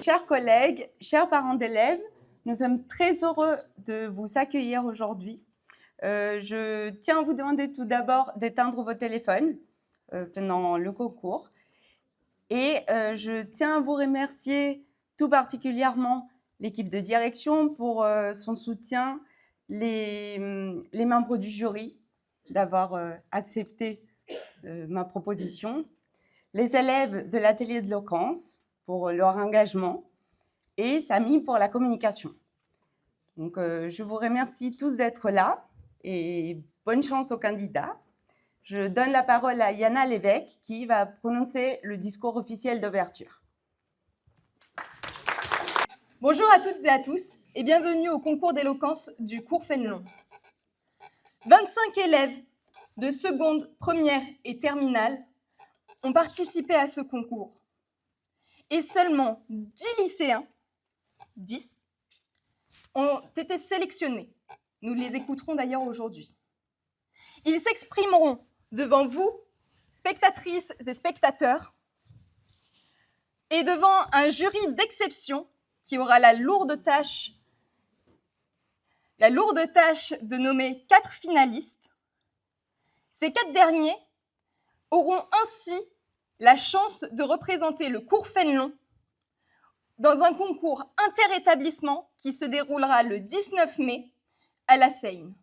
chers collègues, chers parents d'élèves, nous sommes très heureux de vous accueillir aujourd'hui. Je tiens à vous demander tout d'abord d'éteindre vos téléphones pendant le concours. Et je tiens à vous remercier tout particulièrement l'équipe de direction pour son soutien, les membres du jury d'avoir accepté ma proposition, les élèves de l'atelier de l'éloquence pour leur engagement et Samy pour la communication. Donc, je vous remercie tous d'être là et bonne chance aux candidats. Je donne la parole à Yana Lévesque qui va prononcer le discours officiel d'ouverture. Bonjour à toutes et à tous et bienvenue au concours d'éloquence du cours Fénelon. 25 élèves de seconde, première et terminale ont participé à ce concours et seulement 10 lycéens, 10, ont été sélectionnés. Nous les écouterons d'ailleurs aujourd'hui. Ils s'exprimeront devant vous, spectatrices et spectateurs, et devant un jury d'exception qui aura la lourde tâche de nommer 4 finalistes. Ces 4 derniers auront ainsi la chance de représenter le cours Fénelon dans un concours interétablissement qui se déroulera le 19 mai à la Seine.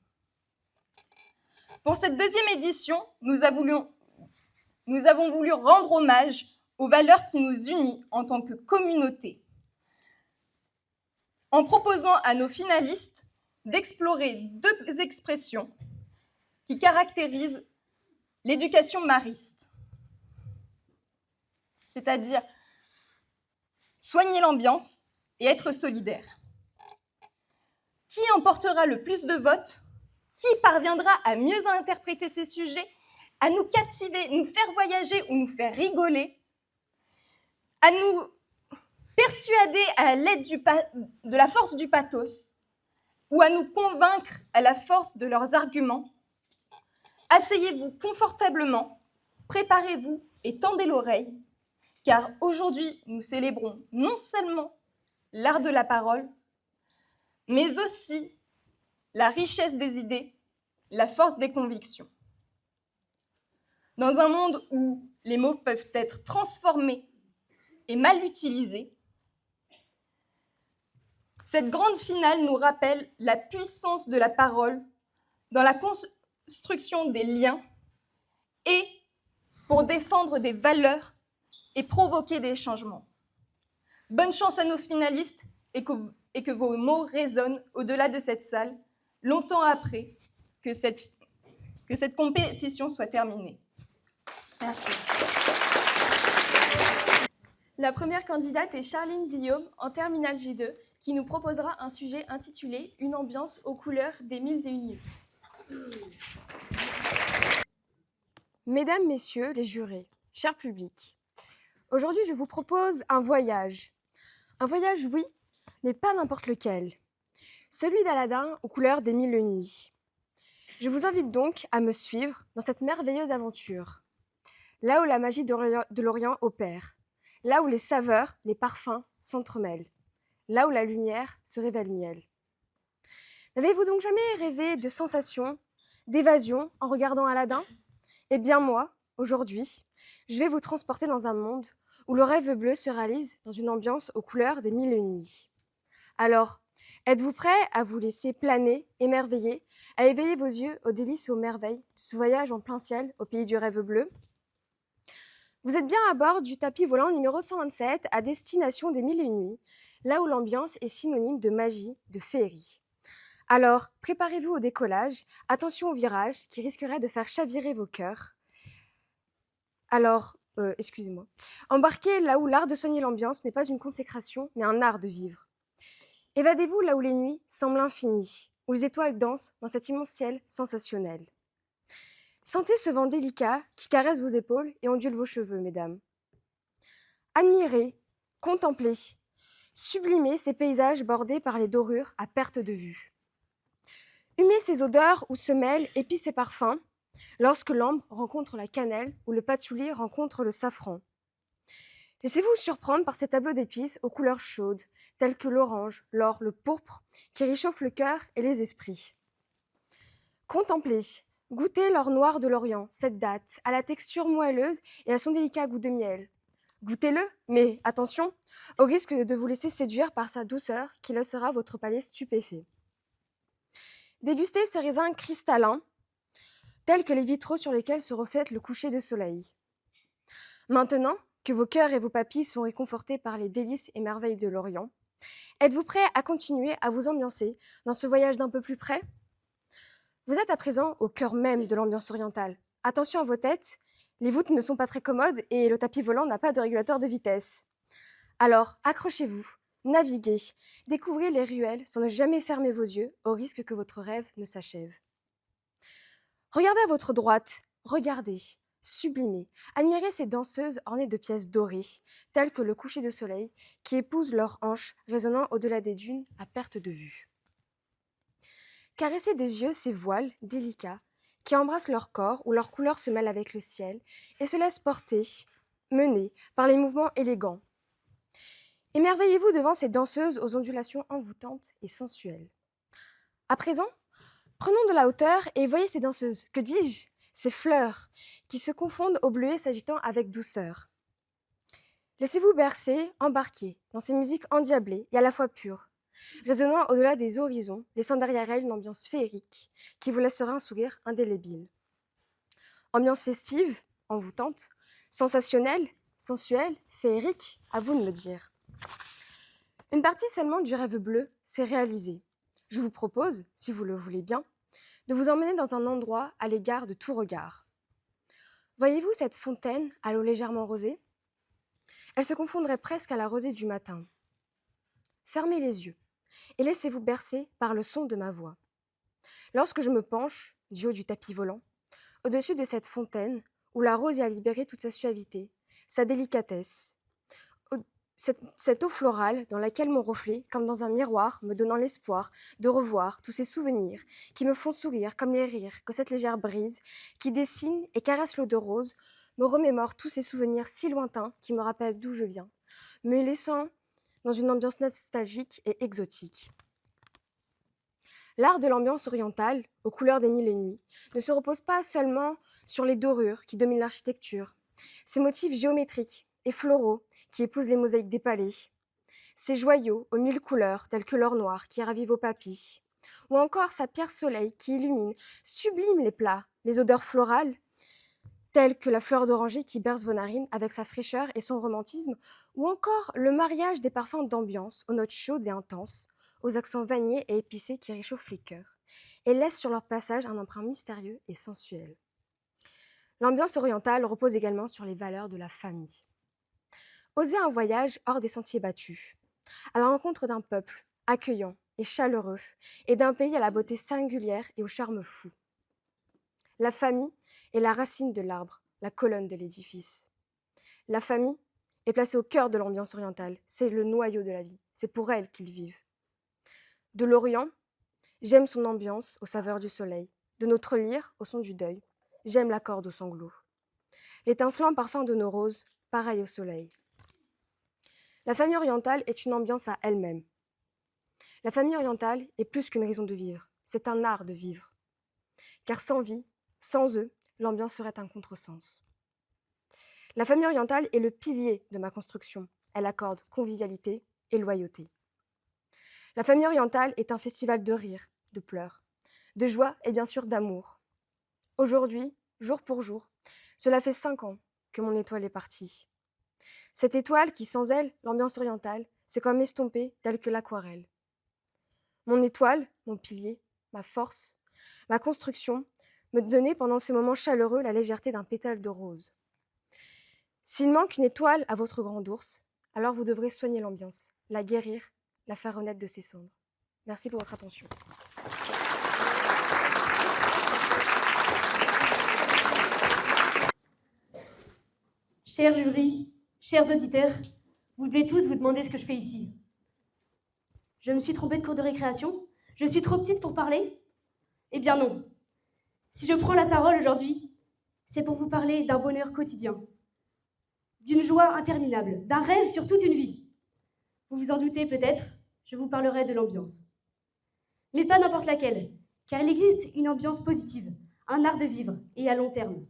Pour cette deuxième édition, nous avons voulu rendre hommage aux valeurs qui nous unissent en tant que communauté, en proposant à nos finalistes d'explorer 2 expressions qui caractérisent l'éducation mariste, c'est-à-dire soigner l'ambiance et être solidaire. Qui emportera le plus de votes? Qui parviendra à mieux interpréter ces sujets, à nous captiver, nous faire voyager ou nous faire rigoler, à nous persuader à l'aide de la force du pathos ou à nous convaincre à la force de leurs arguments? Asseyez-vous confortablement, préparez-vous et tendez l'oreille, car aujourd'hui, nous célébrons non seulement l'art de la parole, mais aussi la richesse des idées, la force des convictions. Dans un monde où les mots peuvent être transformés et mal utilisés, cette grande finale nous rappelle la puissance de la parole dans la construction des liens et pour défendre des valeurs et provoquer des changements. Bonne chance à nos finalistes et que vos mots résonnent au-delà de cette salle, longtemps après que cette compétition soit terminée. Merci. La première candidate est Charline Guillaume, en terminale J2, qui nous proposera un sujet intitulé « Une ambiance aux couleurs des mille et une nuits ». Mesdames, Messieurs les jurés, cher public, aujourd'hui je vous propose un voyage. Un voyage, oui, mais pas n'importe lequel. Celui d'Aladin aux couleurs des mille et une nuits. Je vous invite donc à me suivre dans cette merveilleuse aventure. Là où la magie de l'Orient opère. Là où les saveurs, les parfums s'entremêlent. Là où la lumière se révèle miel. N'avez-vous donc jamais rêvé de sensations, d'évasion en regardant Aladin ? Eh bien moi, aujourd'hui, je vais vous transporter dans un monde où le rêve bleu se réalise dans une ambiance aux couleurs des mille et une nuits. Alors, êtes-vous prêts à vous laisser planer, émerveiller, à éveiller vos yeux aux délices et aux merveilles de ce voyage en plein ciel au pays du rêve bleu ? Vous êtes bien à bord du tapis volant numéro 127 à destination des mille et une nuits, là où l'ambiance est synonyme de magie, de féerie. Alors, préparez-vous au décollage, attention au virage qui risquerait de faire chavirer vos cœurs. Alors, excusez-moi. Embarquez là où l'art de soigner l'ambiance n'est pas une consécration, mais un art de vivre. Évadez-vous là où les nuits semblent infinies, où les étoiles dansent dans cet immense ciel sensationnel. Sentez ce vent délicat qui caresse vos épaules et ondule vos cheveux, mesdames. Admirez, contemplez, sublimez ces paysages bordés par les dorures à perte de vue. Humez ces odeurs où se mêlent épices et parfums, lorsque l'ambre rencontre la cannelle ou le patchouli rencontre le safran. Laissez-vous surprendre par ces tableaux d'épices aux couleurs chaudes, telles que l'orange, l'or, le pourpre, qui réchauffent le cœur et les esprits. Contemplez, goûtez l'or noir de l'Orient, cette date, à la texture moelleuse et à son délicat goût de miel. Goûtez-le, mais attention, au risque de vous laisser séduire par sa douceur qui laissera votre palais stupéfait. Dégustez ces raisins cristallins, tels que les vitraux sur lesquels se reflète le coucher de soleil. Maintenant que vos cœurs et vos papilles sont réconfortés par les délices et merveilles de l'Orient, êtes-vous prêts à continuer à vous ambiancer dans ce voyage d'un peu plus près? Vous êtes à présent au cœur même de l'ambiance orientale. Attention à vos têtes, les voûtes ne sont pas très commodes et le tapis volant n'a pas de régulateur de vitesse. Alors, accrochez-vous, naviguez, découvrez les ruelles sans ne jamais fermer vos yeux au risque que votre rêve ne s'achève. Regardez à votre droite, regardez, sublimez, admirez ces danseuses ornées de pièces dorées, telles que le coucher de soleil qui épouse leurs hanches résonnant au-delà des dunes à perte de vue. Caressez des yeux ces voiles délicats qui embrassent leur corps où leurs couleurs se mêlent avec le ciel et se laissent porter, mener par les mouvements élégants. Émerveillez-vous devant ces danseuses aux ondulations envoûtantes et sensuelles. À présent, prenons de la hauteur et voyez ces danseuses, que dis-je, ces fleurs, qui se confondent au bleuet s'agitant avec douceur. Laissez-vous bercer, embarquer dans ces musiques endiablées et à la fois pures, résonnant au-delà des horizons, laissant derrière elles une ambiance féerique qui vous laissera un sourire indélébile. Ambiance festive, envoûtante, sensationnelle, sensuelle, féerique, à vous de me dire. Une partie seulement du rêve bleu s'est réalisée. Je vous propose, si vous le voulez bien, de vous emmener dans un endroit à l'égard de tout regard. Voyez-vous cette fontaine à l'eau légèrement rosée? Elle se confondrait presque à la rosée du matin. Fermez les yeux et laissez-vous bercer par le son de ma voix. Lorsque je me penche, du haut du tapis volant, au-dessus de cette fontaine où la rose y a libéré toute sa suavité, sa délicatesse, cette eau florale dans laquelle mon reflet, comme dans un miroir, me donnant l'espoir de revoir tous ces souvenirs qui me font sourire comme les rires que cette légère brise, qui dessine et caresse l'eau de rose, me remémore tous ces souvenirs si lointains qui me rappellent d'où je viens, me laissant dans une ambiance nostalgique et exotique. L'art de l'ambiance orientale, aux couleurs des mille et nuits, ne se repose pas seulement sur les dorures qui dominent l'architecture, ces motifs géométriques et floraux qui épousent les mosaïques des palais, ces joyaux aux mille couleurs tels que l'or noir qui ravive vos papilles, ou encore sa pierre soleil qui illumine, sublime les plats, les odeurs florales, telles que la fleur d'oranger qui berce vos narines avec sa fraîcheur et son romantisme, ou encore le mariage des parfums d'ambiance aux notes chaudes et intenses, aux accents vanillés et épicés qui réchauffent les cœurs, et laissent sur leur passage un emprunt mystérieux et sensuel. L'ambiance orientale repose également sur les valeurs de la famille. Osez un voyage hors des sentiers battus, à la rencontre d'un peuple accueillant et chaleureux, et d'un pays à la beauté singulière et au charme fou. La famille est la racine de l'arbre, la colonne de l'édifice. La famille est placée au cœur de l'ambiance orientale, c'est le noyau de la vie, c'est pour elle qu'ils vivent. De l'Orient, j'aime son ambiance aux saveurs du soleil, de notre lyre au son du deuil, j'aime la corde aux sanglots. L'étincelant parfum de nos roses, pareil au soleil. La famille orientale est une ambiance à elle-même. La famille orientale est plus qu'une raison de vivre, c'est un art de vivre. Car sans vie, sans eux, l'ambiance serait un contresens. La famille orientale est le pilier de ma construction. Elle accorde convivialité et loyauté. La famille orientale est un festival de rire, de pleurs, de joie et bien sûr d'amour. Aujourd'hui, jour pour jour, cela fait 5 ans que mon étoile est partie. Cette étoile qui, sans elle, l'ambiance orientale, c'est comme estompée telle que l'aquarelle. Mon étoile, mon pilier, ma force, ma construction, me donnait pendant ces moments chaleureux la légèreté d'un pétale de rose. S'il manque une étoile à votre grand ours, alors vous devrez soigner l'ambiance, la guérir, la faire renaître de ses cendres. Merci pour votre attention. Cher jury, chers auditeurs, vous devez tous vous demander ce que je fais ici. Je me suis trompée de cours de récréation? Je suis trop petite pour parler? Eh bien non. Si je prends la parole aujourd'hui, c'est pour vous parler d'un bonheur quotidien. d'une joie interminable, d'un rêve sur toute une vie. Vous vous en doutez peut-être, je vous parlerai de l'ambiance. Mais pas n'importe laquelle, car il existe une ambiance positive, un art de vivre, et à long terme.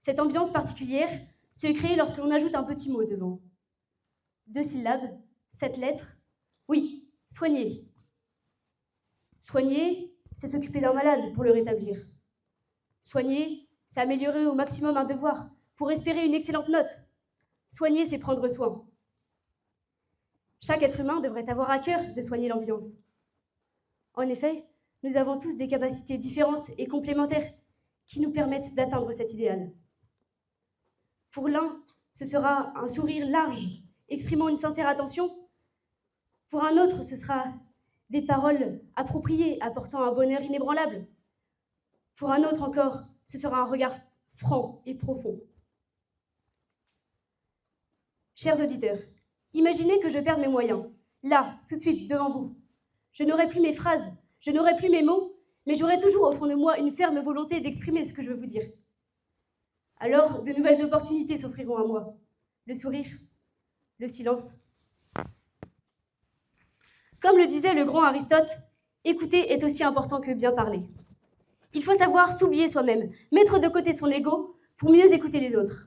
Cette ambiance particulière se crée lorsque l'on ajoute un petit mot devant. 2 syllabes, 7 lettres. Oui, soigner. Soigner, c'est s'occuper d'un malade pour le rétablir. Soigner, c'est améliorer au maximum un devoir pour espérer une excellente note. Soigner, c'est prendre soin. Chaque être humain devrait avoir à cœur de soigner l'ambiance. En effet, nous avons tous des capacités différentes et complémentaires qui nous permettent d'atteindre cet idéal. Pour l'un, ce sera un sourire large, exprimant une sincère attention. Pour un autre, ce sera des paroles appropriées, apportant un bonheur inébranlable. Pour un autre encore, ce sera un regard franc et profond. Chers auditeurs, imaginez que je perde mes moyens, là, tout de suite, devant vous. Je n'aurai plus mes phrases, je n'aurai plus mes mots, mais j'aurai toujours au fond de moi une ferme volonté d'exprimer ce que je veux vous dire. Alors, de nouvelles opportunités s'offriront à moi. Le sourire, le silence. Comme le disait le grand Aristote, écouter est aussi important que bien parler. Il faut savoir s'oublier soi-même, mettre de côté son ego pour mieux écouter les autres.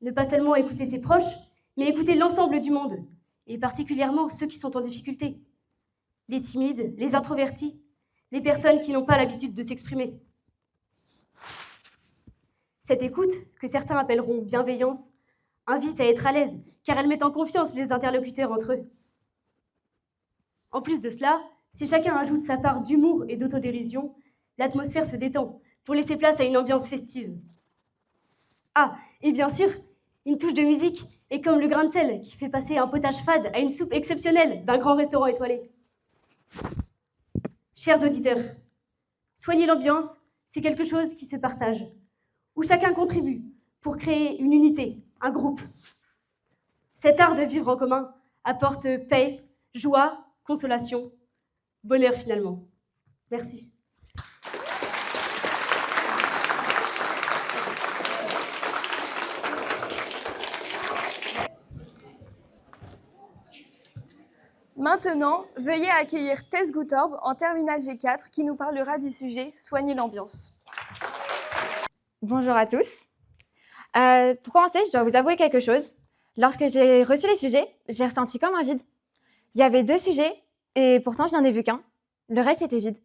Ne pas seulement écouter ses proches, mais écouter l'ensemble du monde, et particulièrement ceux qui sont en difficulté. Les timides, les introvertis, les personnes qui n'ont pas l'habitude de s'exprimer. Cette écoute, que certains appelleront bienveillance, invite à être à l'aise, car elle met en confiance les interlocuteurs entre eux. En plus de cela, si chacun ajoute sa part d'humour et d'autodérision, l'atmosphère se détend pour laisser place à une ambiance festive. Ah, et bien sûr, une touche de musique est comme le grain de sel qui fait passer un potage fade à une soupe exceptionnelle d'un grand restaurant étoilé. Chers auditeurs, soigner l'ambiance, c'est quelque chose qui se partage, où chacun contribue pour créer une unité, un groupe. Cet art de vivre en commun apporte paix, joie, consolation, bonheur finalement. Merci. Maintenant, veuillez accueillir Tess Goutorb en terminale G4 qui nous parlera du sujet « Soigner l'ambiance ». Bonjour à tous. Pour commencer, je dois vous avouer quelque chose. Lorsque j'ai reçu les sujets, j'ai ressenti comme un vide. Il y avait 2 sujets et pourtant je n'en ai vu qu'un. Le reste était vide.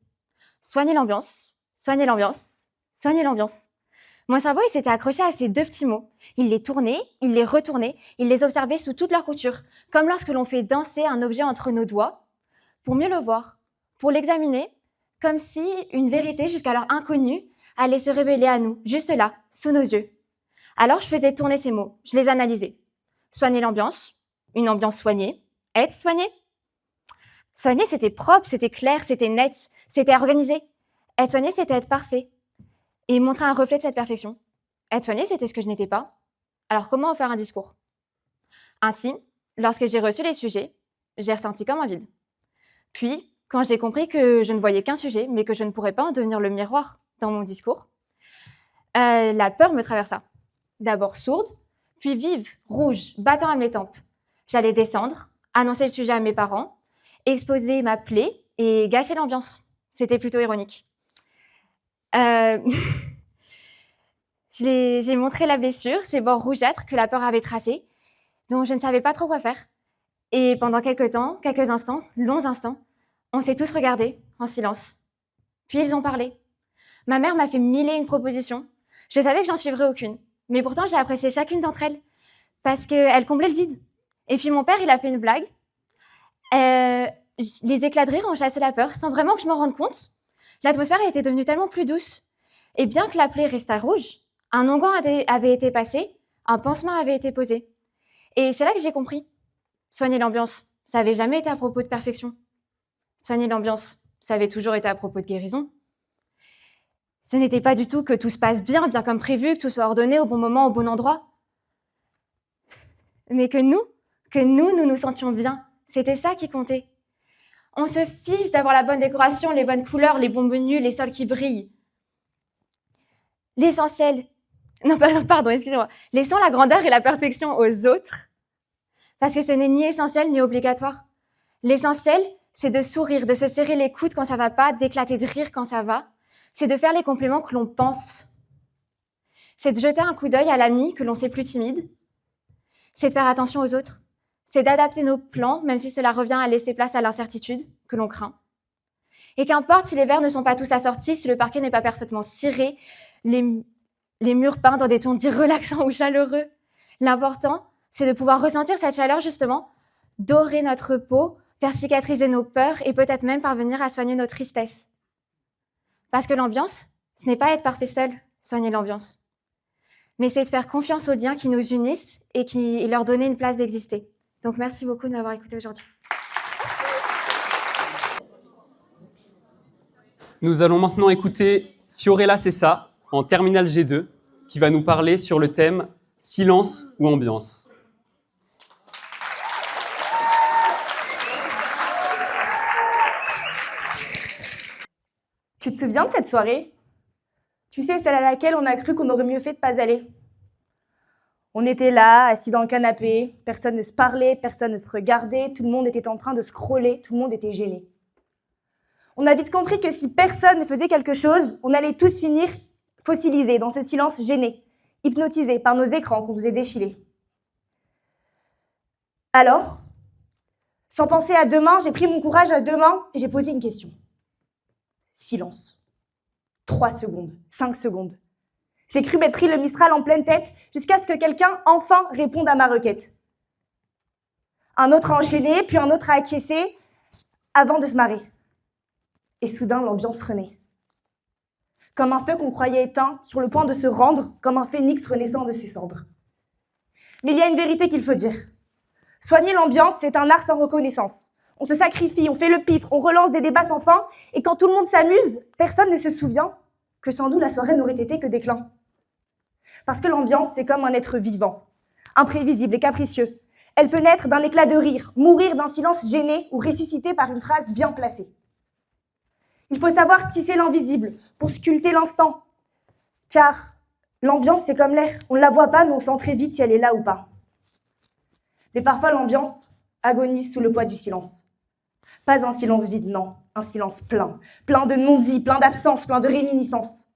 Soigner l'ambiance, soigner l'ambiance, soigner l'ambiance. Mon cerveau il s'était accroché à ces 2 petits mots. Il les tournait, il les retournait, il les observait sous toute leur couture, comme lorsque l'on fait danser un objet entre nos doigts, pour mieux le voir, pour l'examiner, comme si une vérité jusqu'alors inconnue allait se révéler à nous, juste là, sous nos yeux. Alors je faisais tourner ces mots, je les analysais. Soigner l'ambiance, une ambiance soignée, être soigné. Soigner, c'était propre, c'était clair, c'était net, c'était organisé. Être soigné, c'était être parfait. Et montrer un reflet de cette perfection. Être soigné, c'était ce que je n'étais pas. Alors comment en faire un discours? Ainsi, lorsque j'ai reçu les sujets, j'ai ressenti comme un vide. Puis, quand j'ai compris que je ne voyais qu'un sujet, mais que je ne pourrais pas en devenir le miroir dans mon discours, la peur me traversa. D'abord sourde, puis vive, rouge, battant à mes tempes. J'allais descendre, annoncer le sujet à mes parents, exposer ma plaie et gâcher l'ambiance. C'était plutôt ironique. J'ai montré la blessure, ces bords rougeâtres que la peur avait tracés, dont je ne savais pas trop quoi faire. Et pendant quelques instants, longs instants, on s'est tous regardés en silence. Puis ils ont parlé. Ma mère m'a fait 1001 propositions. Je savais que j'en suivrais aucune, mais pourtant j'ai apprécié chacune d'entre elles parce qu'elles comblaient le vide. Et puis mon père, il a fait une blague. Les éclats de rire ont chassé la peur sans vraiment que je m'en rende compte. L'atmosphère était devenue tellement plus douce. Et bien que la plaie restât rouge, un onguent avait été passé, un pansement avait été posé. Et c'est là que j'ai compris. Soigner l'ambiance, ça n'avait jamais été à propos de perfection. Soigner l'ambiance, ça avait toujours été à propos de guérison. Ce n'était pas du tout que tout se passe bien comme prévu, que tout soit ordonné au bon moment, au bon endroit. Mais que nous nous sentions bien. C'était ça qui comptait. On se fiche d'avoir la bonne décoration, les bonnes couleurs, les bons menus, les sols qui brillent. L'essentiel, Non, pardon, excusez-moi. Laissons la grandeur et la perfection aux autres, parce que ce n'est ni essentiel ni obligatoire. L'essentiel, c'est de sourire, de se serrer les coudes quand ça va pas, d'éclater de rire quand ça va. C'est de faire les compliments que l'on pense. C'est de jeter un coup d'œil à l'ami que l'on sait plus timide. C'est de faire attention aux autres. C'est d'adapter nos plans, même si cela revient à laisser place à l'incertitude que l'on craint. Et qu'importe si les verres ne sont pas tous assortis, si le parquet n'est pas parfaitement ciré, les murs peints dans des tons dits relaxants ou chaleureux. L'important, c'est de pouvoir ressentir cette chaleur justement, dorer notre peau, faire cicatriser nos peurs et peut-être même parvenir à soigner nos tristesses. Parce que l'ambiance, ce n'est pas être parfait seul, soigner l'ambiance. Mais c'est de faire confiance aux liens qui nous unissent et leur donner une place d'exister. Donc merci beaucoup de m'avoir écouté aujourd'hui. Nous allons maintenant écouter Fiorella Cessa, en terminale G2, qui va nous parler sur le thème « Silence ou ambiance ». Tu te souviens de cette soirée? Tu sais, celle à laquelle on a cru qu'on aurait mieux fait de pas aller. On était là, assis dans le canapé, personne ne se parlait, personne ne se regardait, tout le monde était en train de scroller, tout le monde était gêné. On a vite compris que si personne ne faisait quelque chose, on allait tous finir fossilisés dans ce silence gêné, hypnotisés par nos écrans qu'on faisait défiler. Alors, sans penser à demain, j'ai pris mon courage à deux mains et j'ai posé une question. Silence. 3 secondes, 5 secondes. J'ai cru m'être pris le Mistral en pleine tête jusqu'à ce que quelqu'un enfin réponde à ma requête. Un autre a enchaîné, puis un autre a acquiescé avant de se marrer. Et soudain, l'ambiance renaît. Comme un feu qu'on croyait éteint, sur le point de se rendre, comme un phénix renaissant de ses cendres. Mais il y a une vérité qu'il faut dire. Soigner l'ambiance, c'est un art sans reconnaissance. On se sacrifie, on fait le pitre, on relance des débats sans fin, et quand tout le monde s'amuse, personne ne se souvient que sans nous, la soirée n'aurait été que déclin. Parce que l'ambiance, c'est comme un être vivant, imprévisible et capricieux. Elle peut naître d'un éclat de rire, mourir d'un silence gêné ou ressusciter par une phrase bien placée. Il faut savoir tisser l'invisible pour sculpter l'instant. Car l'ambiance, c'est comme l'air. On ne la voit pas, mais on sent très vite si elle est là ou pas. Mais parfois, l'ambiance agonise sous le poids du silence. Pas un silence vide, non. Un silence plein. Plein de non-dits, plein d'absences, plein de réminiscences.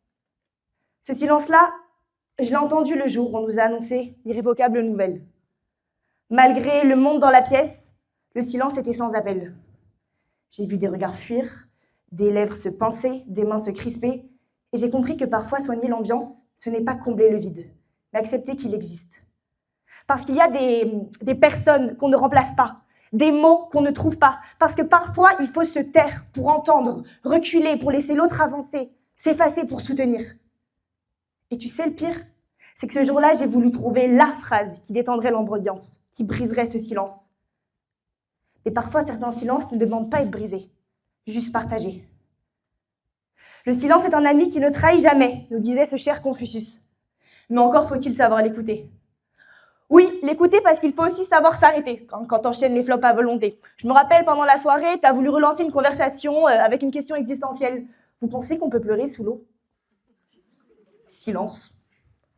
Ce silence-là, je l'ai entendu le jour où on nous a annoncé l'irrévocable nouvelle. Malgré le monde dans la pièce, le silence était sans appel. J'ai vu des regards fuir, des lèvres se pincer, des mains se crisper, et j'ai compris que parfois soigner l'ambiance, ce n'est pas combler le vide, mais accepter qu'il existe. Parce qu'il y a des personnes qu'on ne remplace pas, des mots qu'on ne trouve pas, parce que parfois il faut se taire pour entendre, reculer pour laisser l'autre avancer, s'effacer pour soutenir. Et tu sais le pire, c'est que ce jour-là, j'ai voulu trouver la phrase qui détendrait l'ambiance, qui briserait ce silence. Et parfois, certains silences ne demandent pas à être brisés, juste partagés. Le silence est un ami qui ne trahit jamais, nous disait ce cher Confucius. Mais encore faut-il savoir l'écouter. Oui, l'écouter parce qu'il faut aussi savoir s'arrêter quand t'enchaînes les flops à volonté. Je me rappelle, pendant la soirée, t'as voulu relancer une conversation avec une question existentielle. Vous pensez qu'on peut pleurer sous l'eau? Silence.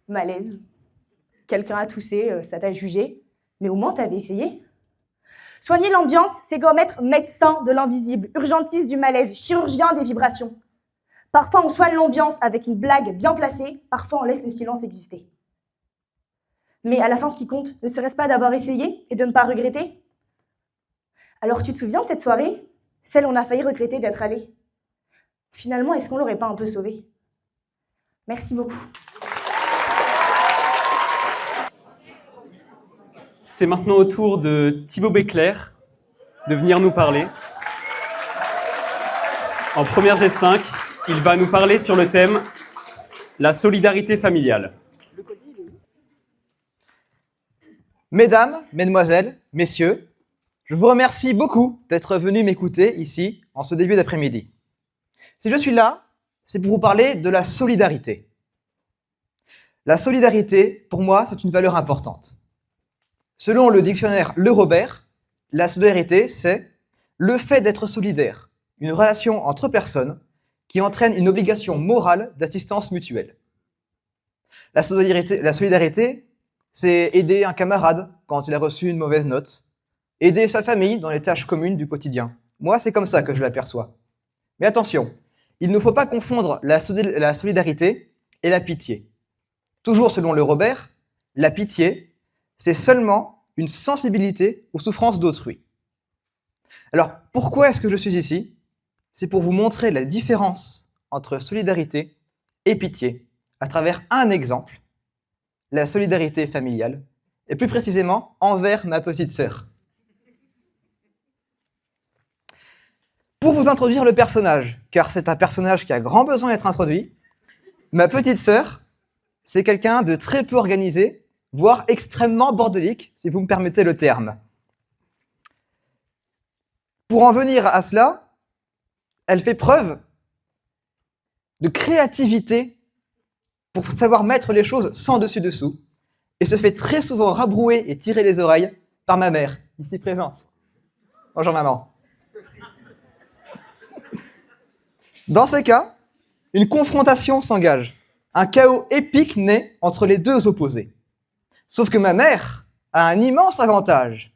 Malaise. Quelqu'un a toussé, ça t'a jugé. Mais au moins, t'avais essayé. Soigner l'ambiance, c'est comme être médecin de l'invisible, urgentiste du malaise, chirurgien des vibrations. Parfois, on soigne l'ambiance avec une blague bien placée, parfois on laisse le silence exister. Mais à la fin, ce qui compte, ne serait-ce pas d'avoir essayé et de ne pas regretter? Alors, tu te souviens de cette soirée? Celle où on a failli regretter d'être allé. Finalement, est-ce qu'on l'aurait pas un peu sauvé? Merci beaucoup. C'est maintenant au tour de Thibaut Béclair de venir nous parler. En première G5, il va nous parler sur le thème « La solidarité familiale ». Mesdames, mesdemoiselles, messieurs, je vous remercie beaucoup d'être venus m'écouter ici en ce début d'après-midi. Si je suis là, c'est pour vous parler de la solidarité. La solidarité, pour moi, c'est une valeur importante. Selon le dictionnaire Le Robert, la solidarité, c'est le fait d'être solidaire, une relation entre personnes qui entraîne une obligation morale d'assistance mutuelle. La solidarité, c'est aider un camarade quand il a reçu une mauvaise note, aider sa famille dans les tâches communes du quotidien. Moi, c'est comme ça que je l'aperçois. Mais attention, il ne faut pas confondre la solidarité et la pitié. Toujours selon le Robert, la pitié, c'est seulement une sensibilité aux souffrances d'autrui. Alors, pourquoi est-ce que je suis ici? C'est pour vous montrer la différence entre solidarité et pitié à travers un exemple, la solidarité familiale, et plus précisément envers ma petite sœur. Pour vous introduire le personnage, car c'est un personnage qui a grand besoin d'être introduit, ma petite sœur, c'est quelqu'un de très peu organisé, voire extrêmement bordélique, si vous me permettez le terme. Pour en venir à cela, elle fait preuve de créativité pour savoir mettre les choses sans dessus-dessous, et se fait très souvent rabrouer et tirer les oreilles par ma mère, ici présente. Bonjour maman. Dans ces cas, une confrontation s'engage. Un chaos épique naît entre les deux opposés. Sauf que ma mère a un immense avantage.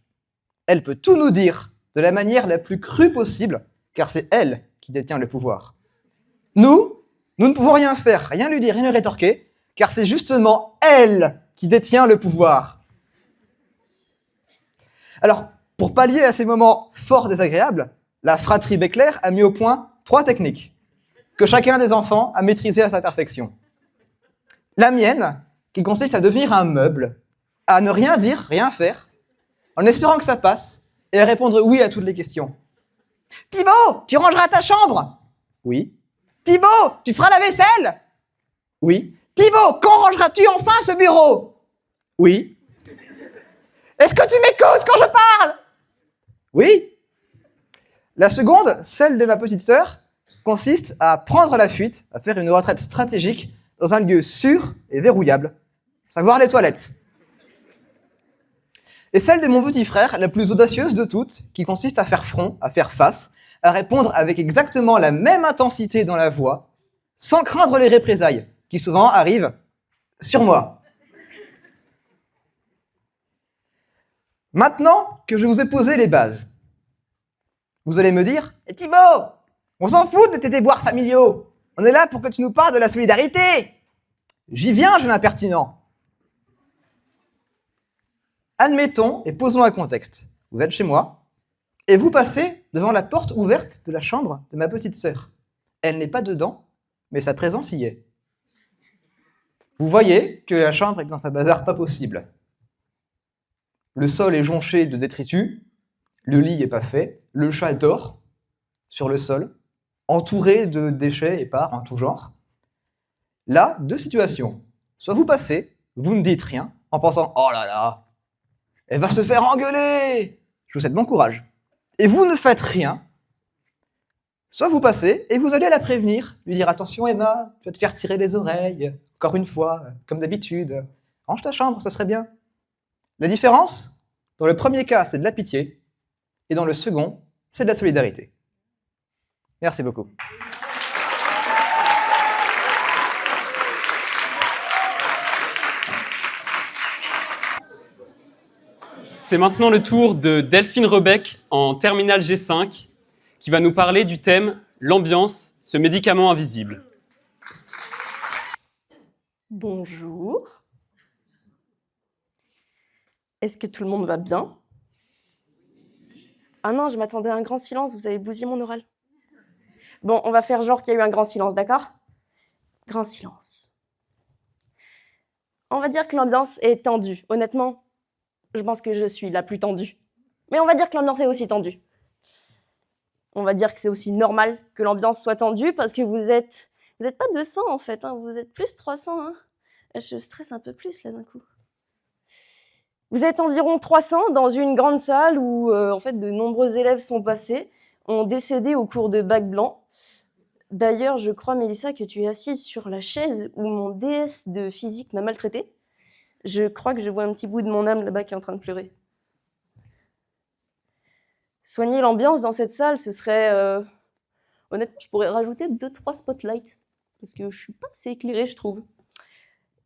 Elle peut tout nous dire de la manière la plus crue possible, car c'est elle qui détient le pouvoir. Nous ne pouvons rien faire, rien lui dire, rien lui rétorquer, car c'est justement elle qui détient le pouvoir. Alors, pour pallier à ces moments fort désagréables, la fratrie Beckler a mis au point 3 techniques que chacun des enfants a maîtrisées à sa perfection. La mienne, qui consiste à devenir un meuble, à ne rien dire, rien faire, en espérant que ça passe, et à répondre oui à toutes les questions. « Thibaut, tu rangeras ta chambre ?» « Oui. »« Thibaut, tu feras la vaisselle ?» ?»« Oui. »« Thibaut, quand rangeras-tu enfin ce bureau ?» ?»« Oui. »« Est-ce que tu m'écoutes quand je parle ?» ?»« Oui. » La seconde, celle de ma petite sœur, consiste à prendre la fuite, à faire une retraite stratégique dans un lieu sûr et verrouillable, savoir les toilettes. Et celle de mon petit frère, la plus audacieuse de toutes, qui consiste à faire front, à faire face, à répondre avec exactement la même intensité dans la voix, sans craindre les représailles, qui souvent arrivent sur moi. Maintenant que je vous ai posé les bases, vous allez me dire « Thibaut, on s'en fout de tes déboires familiaux. On est là pour que tu nous parles de la solidarité. » J'y viens, jeune impertinent. Admettons et posons un contexte. Vous êtes chez moi et vous passez devant la porte ouverte de la chambre de ma petite sœur. Elle n'est pas dedans, mais sa présence y est. Vous voyez que la chambre est dans un bazar pas possible. Le sol est jonché de détritus, le lit n'est pas fait, le chat dort sur le sol, entouré de déchets épars en tout genre. Là, 2 situations. Soit vous passez, vous ne dites rien, en pensant « Oh là là, elle va se faire engueuler !» Je vous souhaite bon courage. Et vous ne faites rien. Soit vous passez et vous allez la prévenir, lui dire « Attention Emma, tu vas te faire tirer les oreilles, encore une fois, comme d'habitude. Range ta chambre, ça serait bien. » La différence, dans le premier cas, c'est de la pitié, et dans le second, c'est de la solidarité. Merci beaucoup. C'est maintenant le tour de Delphine Rebec en terminale G5 qui va nous parler du thème « L'ambiance, ce médicament invisible ». Bonjour. Est-ce que tout le monde va bien? Ah non, je m'attendais à un grand silence, vous avez bousillé mon oral. Bon, on va faire genre qu'il y a eu un grand silence, d'accord? Grand silence. On va dire que l'ambiance est tendue. Honnêtement, je pense que je suis la plus tendue. Mais on va dire que l'ambiance est aussi tendue. On va dire que c'est aussi normal que l'ambiance soit tendue parce que vous êtes pas 200 en fait, hein, vous êtes plus 300. Hein. Je stresse un peu plus là d'un coup. Vous êtes environ 300 dans une grande salle où en fait de nombreux élèves sont passés, ont décédé au cours de bac blanc. D'ailleurs, je crois, Mélissa, que tu es assise sur la chaise où mon DS de physique m'a maltraitée. Je crois que je vois un petit bout de mon âme là-bas qui est en train de pleurer. Soigner l'ambiance dans cette salle, ce serait... Honnêtement, je pourrais rajouter 2-3 spotlights, parce que je suis pas assez éclairée, je trouve.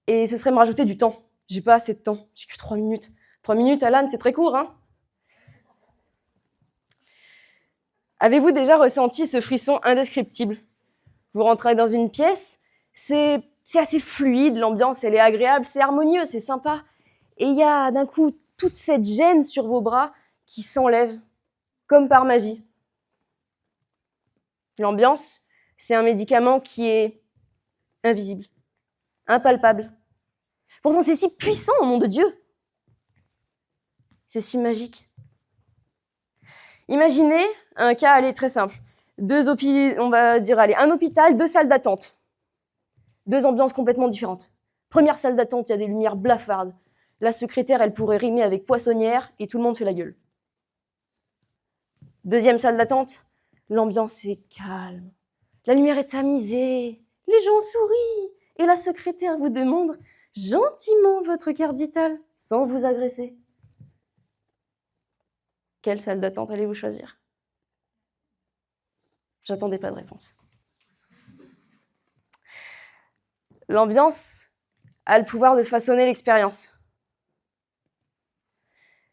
Et ce serait me rajouter du temps. J'ai pas assez de temps, j'ai que 3 minutes. 3 minutes, Alan, c'est très court, hein? Avez-vous déjà ressenti ce frisson indescriptible? Vous rentrez dans une pièce, c'est assez fluide, l'ambiance elle est agréable, c'est harmonieux, c'est sympa. Et il y a d'un coup toute cette gêne sur vos bras qui s'enlève, comme par magie. L'ambiance, c'est un médicament qui est invisible, impalpable. Pourtant c'est si puissant au nom de Dieu. C'est si magique. Imaginez un cas, allez, très simple. On va dire, allez, un hôpital, 2 salles d'attente. 2 ambiances complètement différentes. Première salle d'attente, il y a des lumières blafardes. La secrétaire, elle pourrait rimer avec poissonnière et tout le monde fait la gueule. Deuxième salle d'attente, l'ambiance est calme. La lumière est tamisée. Les gens sourient. Et la secrétaire vous demande gentiment votre carte vitale sans vous agresser. Quelle salle d'attente allez-vous choisir? J'attendais pas de réponse. L'ambiance a le pouvoir de façonner l'expérience,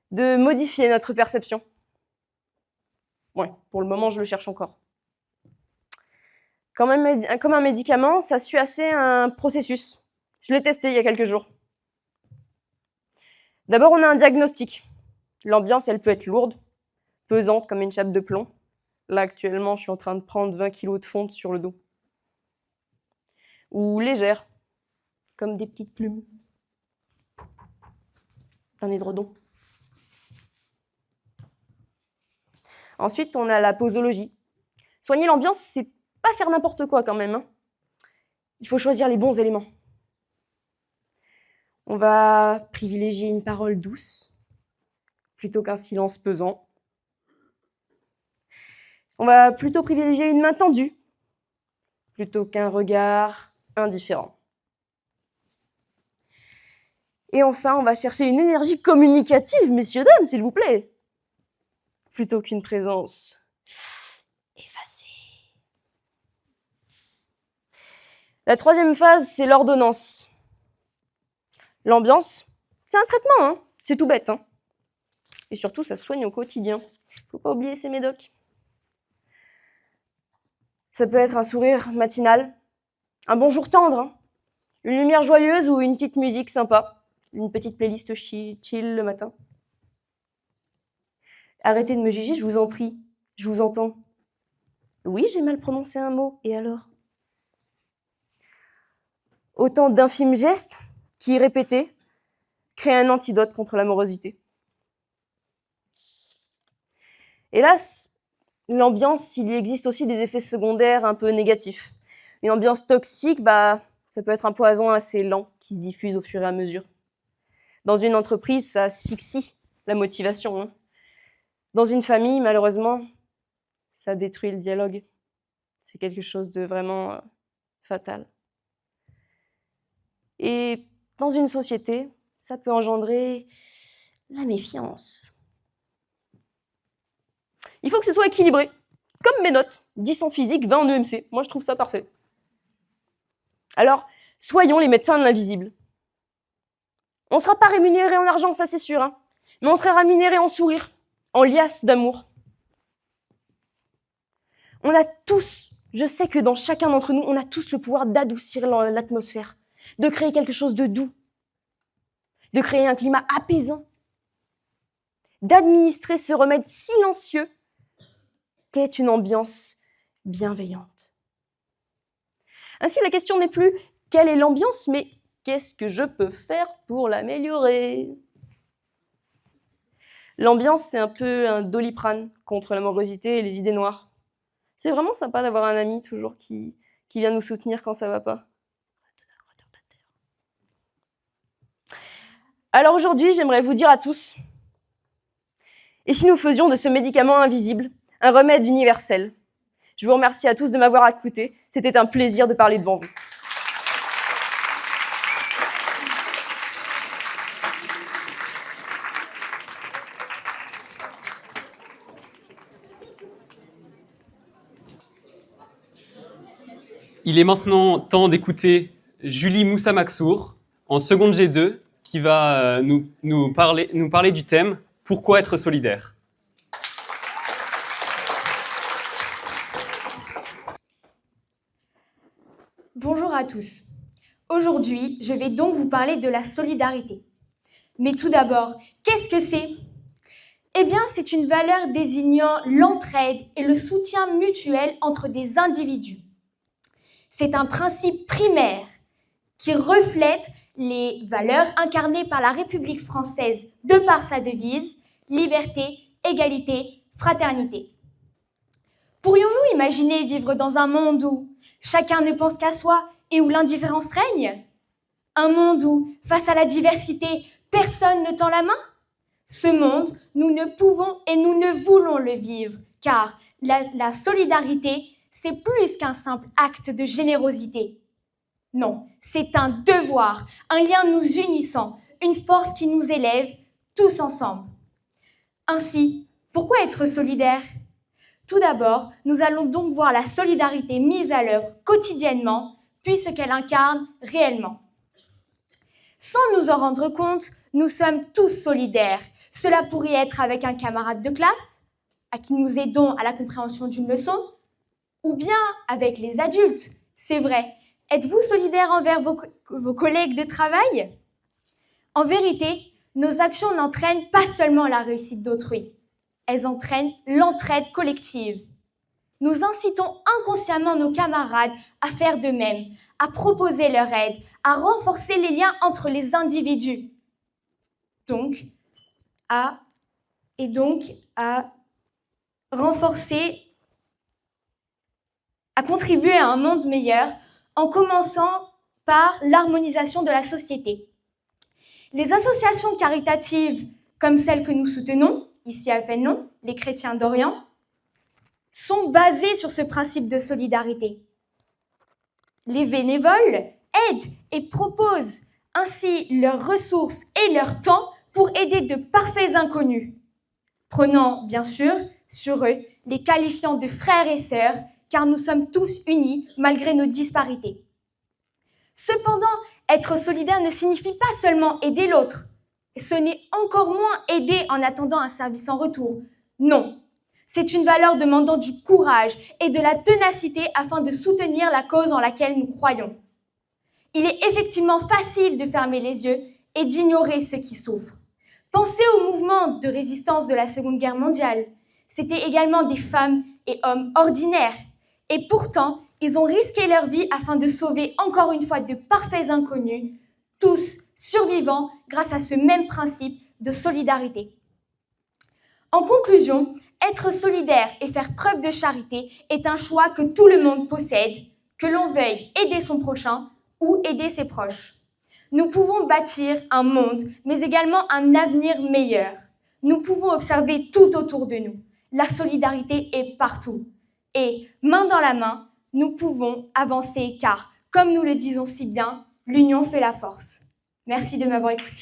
de modifier notre perception. Ouais, pour le moment, je le cherche encore. Comme un médicament, ça suit assez un processus. Je l'ai testé il y a quelques jours. D'abord, on a un diagnostic. L'ambiance, elle peut être lourde, pesante comme une chape de plomb. Là, actuellement, je suis en train de prendre 20 kilos de fonte sur le dos. Ou légère, comme des petites plumes d'un édredon. Ensuite, on a la posologie. Soigner l'ambiance, c'est pas faire n'importe quoi quand même, hein. Il faut choisir les bons éléments. On va privilégier une parole douce plutôt qu'un silence pesant. On va plutôt privilégier une main tendue plutôt qu'un regard indifférent. Et enfin, on va chercher une énergie communicative, messieurs, dames, s'il vous plaît, plutôt qu'une présence effacée. La troisième phase, c'est l'ordonnance. L'ambiance, c'est un traitement, hein. C'est tout bête, hein. Et surtout, ça soigne au quotidien. Faut pas oublier ces médocs. Ça peut être un sourire matinal, un bonjour tendre, hein. Une lumière joyeuse ou une petite musique sympa, une petite playlist chill le matin. Arrêtez de me juger, je vous en prie, je vous entends. Oui, j'ai mal prononcé un mot, et alors? Autant d'infimes gestes qui, répétés, créent un antidote contre l'amorosité. Hélas, l'ambiance, il y existe aussi des effets secondaires un peu négatifs. Une ambiance toxique, ça peut être un poison assez lent qui se diffuse au fur et à mesure. Dans une entreprise, ça asphyxie la motivation, hein. Dans une famille, malheureusement, ça détruit le dialogue. C'est quelque chose de vraiment fatal. Et dans une société, ça peut engendrer la méfiance. Il faut que ce soit équilibré, comme mes notes, 10 en physique, 20 en EMC. Moi, je trouve ça parfait. Alors, soyons les médecins de l'invisible. On ne sera pas rémunérés en argent, ça c'est sûr, hein, mais on sera rémunérés en sourire, en liasse d'amour. On a tous, je sais que dans chacun d'entre nous, on a tous le pouvoir d'adoucir l'atmosphère, de créer quelque chose de doux, de créer un climat apaisant, d'administrer ce remède silencieux qu'est une ambiance bienveillante. Ainsi, la question n'est plus « quelle est l'ambiance ?» mais « qu'est-ce que je peux faire pour l'améliorer ?» L'ambiance, c'est un peu un Doliprane contre l'amorosité et les idées noires. C'est vraiment sympa d'avoir un ami toujours qui vient nous soutenir quand ça va pas. Alors aujourd'hui, j'aimerais vous dire à tous, et si nous faisions de ce médicament invisible un remède universel? Je vous remercie à tous de m'avoir écouté. C'était un plaisir de parler devant vous. Il est maintenant temps d'écouter Julie Moussa-Maxour en seconde G2 qui va nous parler du thème « Pourquoi être solidaire ?» Bonjour à tous. Aujourd'hui, je vais donc vous parler de la solidarité. Mais tout d'abord, qu'est-ce que c'est ? Eh bien, c'est une valeur désignant l'entraide et le soutien mutuel entre des individus. C'est un principe primaire qui reflète les valeurs incarnées par la République française de par sa devise « Liberté, égalité, fraternité ». Pourrions-nous imaginer vivre dans un monde où chacun ne pense qu'à soi et où l'indifférence règne ? Un monde où, face à la diversité, personne ne tend la main ? Ce monde, nous ne pouvons et nous ne voulons le vivre, car la solidarité, c'est plus qu'un simple acte de générosité. Non, c'est un devoir, un lien nous unissant, une force qui nous élève, tous ensemble. Ainsi, pourquoi être solidaire ? Tout d'abord, nous allons donc voir la solidarité mise à l'œuvre quotidiennement, puis ce qu'elle incarne réellement. Sans nous en rendre compte, nous sommes tous solidaires. Cela pourrait être avec un camarade de classe, à qui nous aidons à la compréhension d'une leçon, ou bien avec les adultes. C'est vrai. Êtes-vous solidaire envers vos collègues de travail ? En vérité, nos actions n'entraînent pas seulement la réussite d'autrui. Elles entraînent l'entraide collective. Nous incitons inconsciemment nos camarades à faire de même, à proposer leur aide, à renforcer les liens entre les individus. Donc à contribuer à un monde meilleur en commençant par l'harmonisation de la société. Les associations caritatives comme celles que nous soutenons, ici à Fénelon, les Chrétiens d'Orient, sont basées sur ce principe de solidarité. Les bénévoles aident et proposent ainsi leurs ressources et leur temps pour aider de parfaits inconnus, prenant bien sûr sur eux les qualifiant de frères et sœurs, car nous sommes tous unis malgré nos disparités. Cependant, être solidaire ne signifie pas seulement aider l'autre. Ce n'est encore moins aider en attendant un service en retour. Non, c'est une valeur demandant du courage et de la ténacité afin de soutenir la cause en laquelle nous croyons. Il est effectivement facile de fermer les yeux et d'ignorer ceux qui souffrent. Pensez au mouvement de résistance de la Seconde Guerre mondiale. C'étaient également des femmes et hommes ordinaires. Et pourtant, ils ont risqué leur vie afin de sauver encore une fois de parfaits inconnus, tous survivants grâce à ce même principe de solidarité. En conclusion, être solidaire et faire preuve de charité est un choix que tout le monde possède, que l'on veuille aider son prochain ou aider ses proches. Nous pouvons bâtir un monde, mais également un avenir meilleur. Nous pouvons observer tout autour de nous. La solidarité est partout. Et, main dans la main, nous pouvons avancer car, comme nous le disons si bien, l'union fait la force. Merci de m'avoir écouté.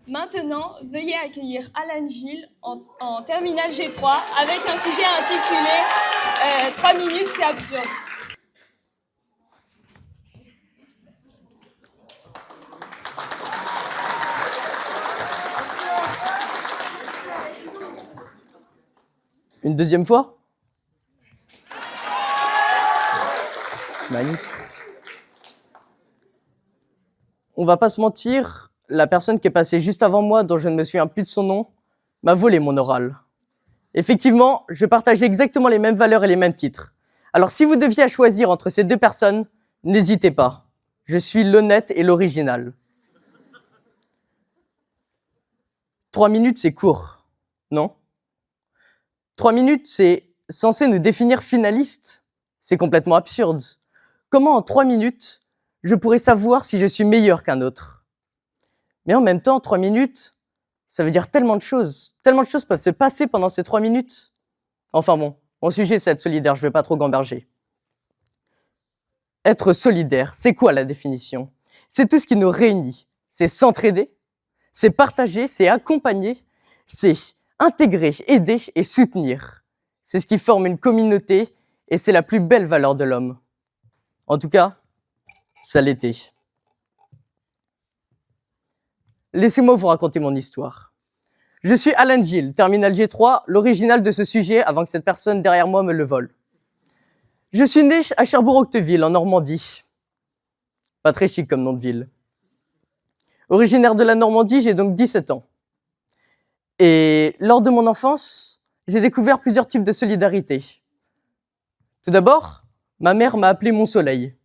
Maintenant, veuillez accueillir Alan Gilles en terminale G3 avec un sujet intitulé 3 minutes, c'est absurde. Une deuxième fois? Magnifique. On va pas se mentir, la personne qui est passée juste avant moi, dont je ne me souviens plus de son nom, m'a volé mon oral. Effectivement, je partageais exactement les mêmes valeurs et les mêmes titres. Alors si vous deviez choisir entre ces deux personnes, n'hésitez pas. Je suis l'honnête et l'original. 3 minutes, c'est court, non? 3 minutes, c'est censé nous définir finalistes. C'est complètement absurde. Comment en 3 minutes, je pourrais savoir si je suis meilleur qu'un autre? Mais en même temps, 3 minutes, ça veut dire tellement de choses. Tellement de choses peuvent se passer pendant ces 3 minutes. Enfin bon, mon sujet c'est être solidaire, je vais pas trop gamberger. Être solidaire, c'est quoi la définition? C'est tout ce qui nous réunit. C'est s'entraider, c'est partager, c'est accompagner, c'est intégrer, aider et soutenir. C'est ce qui forme une communauté et c'est la plus belle valeur de l'homme. En tout cas, ça l'était. Laissez-moi vous raconter mon histoire. Je suis Alan Gill, terminal G3, l'original de ce sujet avant que cette personne derrière moi me le vole. Je suis né à Cherbourg-Octeville, en Normandie. Pas très chic comme nom de ville. Originaire de la Normandie, j'ai donc 17 ans. Et lors de mon enfance, j'ai découvert plusieurs types de solidarité. Tout d'abord, ma mère m'a appelé mon soleil.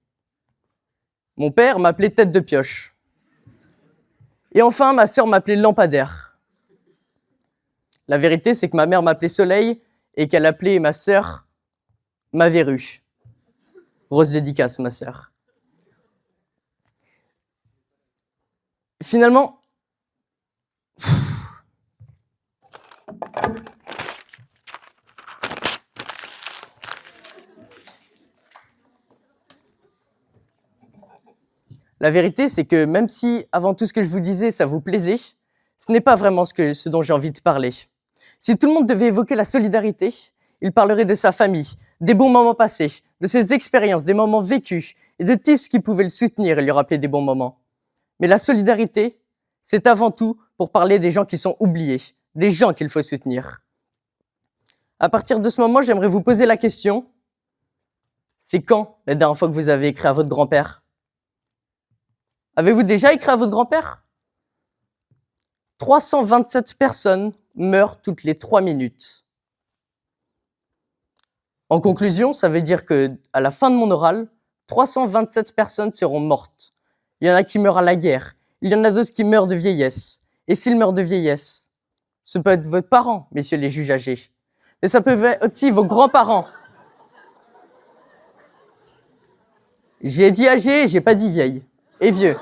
Mon père m'appelait tête de pioche. Et enfin, ma sœur m'appelait lampadaire. La vérité, c'est que ma mère m'appelait soleil et qu'elle appelait ma sœur ma verrue. Grosse dédicace, ma sœur. Finalement, la vérité, c'est que même si, avant tout ce que je vous disais, ça vous plaisait, ce n'est pas vraiment ce dont j'ai envie de parler. Si tout le monde devait évoquer la solidarité, il parlerait de sa famille, des bons moments passés, de ses expériences, des moments vécus, et de tout ce qui pouvait le soutenir et lui rappeler des bons moments. Mais la solidarité, c'est avant tout pour parler des gens qui sont oubliés, des gens qu'il faut soutenir. À partir de ce moment, j'aimerais vous poser la question, c'est quand la dernière fois que vous avez écrit à votre grand-père ? Avez-vous déjà écrit à votre grand-père ? 327 personnes meurent toutes les 3 minutes. En conclusion, ça veut dire que à la fin de mon oral, 327 personnes seront mortes. Il y en a qui meurent à la guerre, il y en a d'autres qui meurent de vieillesse. Et s'ils meurent de vieillesse, ce peut être votre parent, messieurs les juges âgés. Mais ça peut être aussi vos grands-parents. J'ai dit âgé, j'ai pas dit vieille. Et vieux.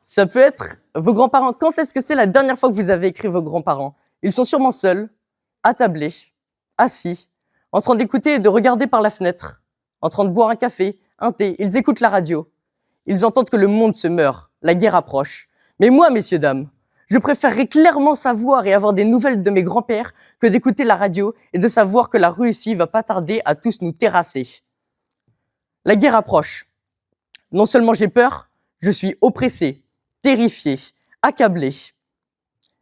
Ça peut être vos grands-parents. Quand est-ce que c'est la dernière fois que vous avez écrit vos grands-parents ? Ils sont sûrement seuls, attablés, assis, en train d'écouter et de regarder par la fenêtre, en train de boire un café, un thé. Ils écoutent la radio. Ils entendent que le monde se meurt, la guerre approche. Mais moi, messieurs, dames, je préférerais clairement savoir et avoir des nouvelles de mes grands-pères que d'écouter la radio et de savoir que la Russie va pas tarder à tous nous terrasser. La guerre approche. Non seulement j'ai peur, je suis oppressé, terrifié, accablé.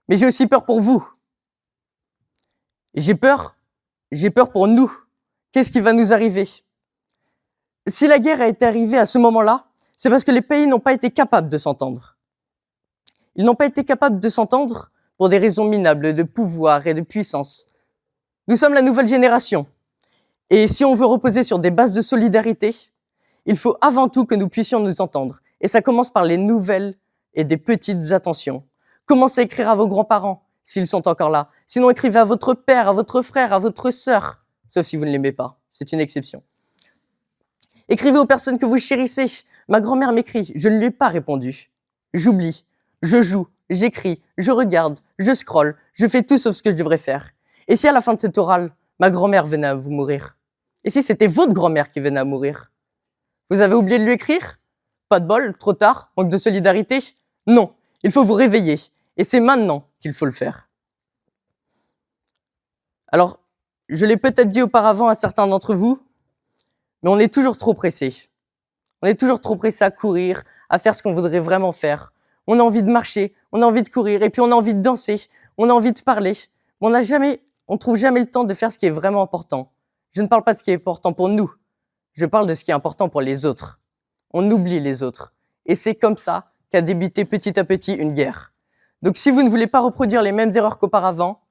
Mais j'ai aussi peur pour vous. J'ai peur pour nous. Qu'est-ce qui va nous arriver ? Si la guerre a été arrivée à ce moment-là, c'est parce que les pays n'ont pas été capables de s'entendre. Ils n'ont pas été capables de s'entendre pour des raisons minables de pouvoir et de puissance. Nous sommes la nouvelle génération. Et si on veut reposer sur des bases de solidarité, il faut avant tout que nous puissions nous entendre. Et ça commence par les nouvelles et des petites attentions. Commencez à écrire à vos grands-parents, s'ils sont encore là. Sinon, écrivez à votre père, à votre frère, à votre sœur. Sauf si vous ne l'aimez pas. C'est une exception. Écrivez aux personnes que vous chérissez. Ma grand-mère m'écrit, je ne lui ai pas répondu. J'oublie, je joue, j'écris, je regarde, je scrolle, je fais tout sauf ce que je devrais faire. Et si à la fin de cet oral, ma grand-mère venait à vous mourir ? Et si c'était votre grand-mère qui venait à mourir ? Vous avez oublié de lui écrire ? Pas de bol, trop tard, manque de solidarité ? Non, il faut vous réveiller. Et c'est maintenant qu'il faut le faire. Alors, je l'ai peut-être dit auparavant à certains d'entre vous, mais on est toujours trop pressé. On est toujours trop pressé à courir, à faire ce qu'on voudrait vraiment faire. On a envie de marcher, on a envie de courir, et puis on a envie de danser, on a envie de parler. Mais on trouve jamais le temps de faire ce qui est vraiment important. Je ne parle pas de ce qui est important pour nous. Je parle de ce qui est important pour les autres. On oublie les autres. Et c'est comme ça qu'a débuté petit à petit une guerre. Donc si vous ne voulez pas reproduire les mêmes erreurs qu'auparavant,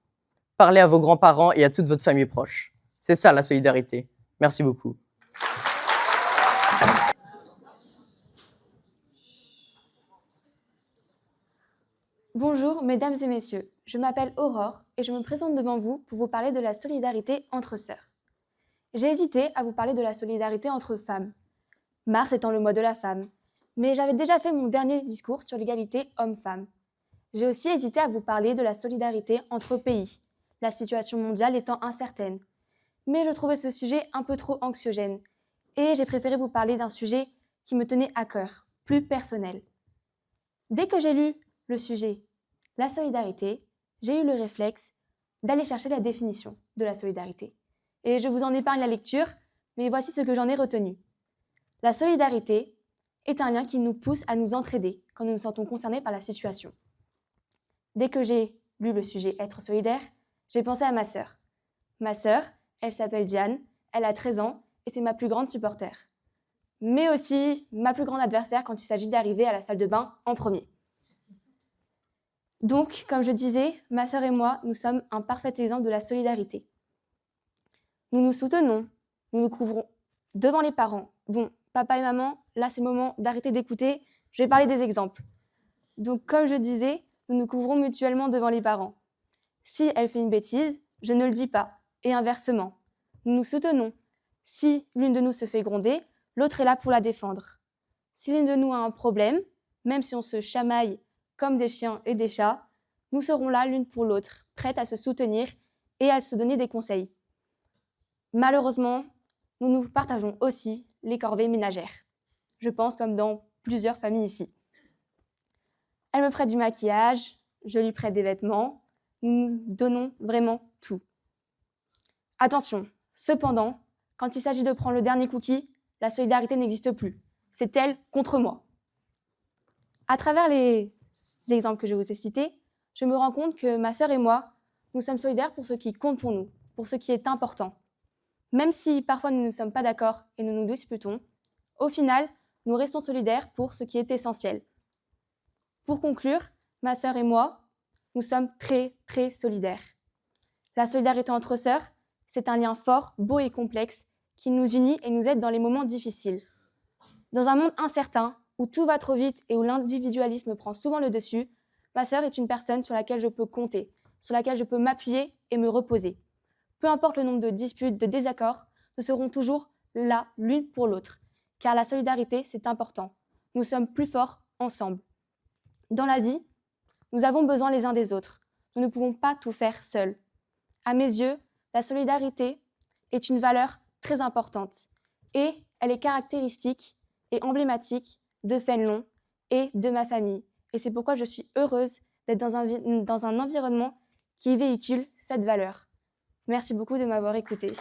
parlez à vos grands-parents et à toute votre famille proche. C'est ça la solidarité. Merci beaucoup. Bonjour, mesdames et messieurs. Je m'appelle Aurore et je me présente devant vous pour vous parler de la solidarité entre sœurs. J'ai hésité à vous parler de la solidarité entre femmes, mars étant le mois de la femme, mais j'avais déjà fait mon dernier discours sur l'égalité homme-femme. J'ai aussi hésité à vous parler de la solidarité entre pays, la situation mondiale étant incertaine. Mais je trouvais ce sujet un peu trop anxiogène et j'ai préféré vous parler d'un sujet qui me tenait à cœur, plus personnel. Dès que j'ai lu le sujet, la solidarité, j'ai eu le réflexe d'aller chercher la définition de la solidarité. Et je vous en épargne la lecture, mais voici ce que j'en ai retenu. La solidarité est un lien qui nous pousse à nous entraider quand nous nous sentons concernés par la situation. Dès que j'ai lu le sujet être solidaire, j'ai pensé à ma sœur. Ma sœur, elle s'appelle Diane, elle a 13 ans et c'est ma plus grande supporter. Mais aussi ma plus grande adversaire quand il s'agit d'arriver à la salle de bain en premier. Donc, comme je disais, ma sœur et moi, nous sommes un parfait exemple de la solidarité. Nous nous soutenons, nous nous couvrons devant les parents. Bon, papa et maman, là c'est le moment d'arrêter d'écouter, je vais parler des exemples. Donc, comme je disais, nous nous couvrons mutuellement devant les parents. Si elle fait une bêtise, je ne le dis pas, et inversement. Nous nous soutenons. Si l'une de nous se fait gronder, l'autre est là pour la défendre. Si l'une de nous a un problème, même si on se chamaille comme des chiens et des chats, nous serons là l'une pour l'autre, prêtes à se soutenir et à se donner des conseils. Malheureusement, nous partageons aussi les corvées ménagères. Je pense comme dans plusieurs familles ici. Elle me prête du maquillage, je lui prête des vêtements, nous nous donnons vraiment tout. Attention, cependant, quand il s'agit de prendre le dernier cookie, la solidarité n'existe plus. C'est elle contre moi. À travers les exemples que je vous ai cités, je me rends compte que ma sœur et moi, nous sommes solidaires pour ce qui compte pour nous, pour ce qui est important. Même si parfois nous ne sommes pas d'accord et nous nous disputons, au final, nous restons solidaires pour ce qui est essentiel. Pour conclure, ma sœur et moi, nous sommes très, très solidaires. La solidarité entre sœurs, c'est un lien fort, beau et complexe qui nous unit et nous aide dans les moments difficiles. Dans un monde incertain, où tout va trop vite et où l'individualisme prend souvent le dessus, ma sœur est une personne sur laquelle je peux compter, sur laquelle je peux m'appuyer et me reposer. Peu importe le nombre de disputes, de désaccords, nous serons toujours là l'une pour l'autre, car la solidarité, c'est important. Nous sommes plus forts ensemble. Dans la vie, nous avons besoin les uns des autres. Nous ne pouvons pas tout faire seuls. À mes yeux, la solidarité est une valeur très importante et elle est caractéristique et emblématique de Fénelon et de ma famille. Et c'est pourquoi je suis heureuse d'être dans un environnement qui véhicule cette valeur. Merci beaucoup de m'avoir écoutée.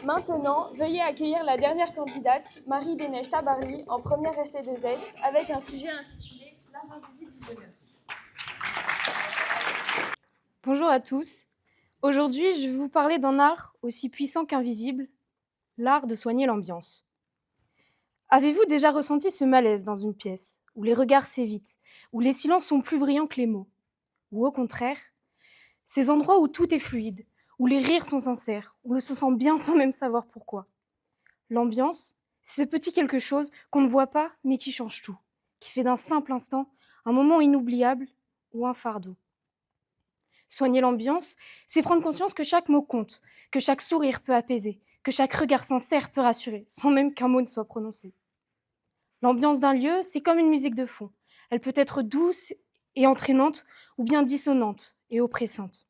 Maintenant, veuillez accueillir la dernière candidate, Marie Desneiges Tabarly, en première ST2S, avec un sujet intitulé « L'art invisible du bonheur ». Bonjour à tous. Aujourd'hui, je vais vous parler d'un art aussi puissant qu'invisible, l'art de soigner l'ambiance. Avez-vous déjà ressenti ce malaise dans une pièce, où les regards s'évitent, où les silences sont plus brillants que les mots? Ou au contraire, ces endroits où tout est fluide, où les rires sont sincères, où l'on se sent bien sans même savoir pourquoi. L'ambiance, c'est ce petit quelque chose qu'on ne voit pas, mais qui change tout, qui fait d'un simple instant un moment inoubliable ou un fardeau. Soigner l'ambiance, c'est prendre conscience que chaque mot compte, que chaque sourire peut apaiser, que chaque regard sincère peut rassurer, sans même qu'un mot ne soit prononcé. L'ambiance d'un lieu, c'est comme une musique de fond. Elle peut être douce et entraînante, ou bien dissonante et oppressante.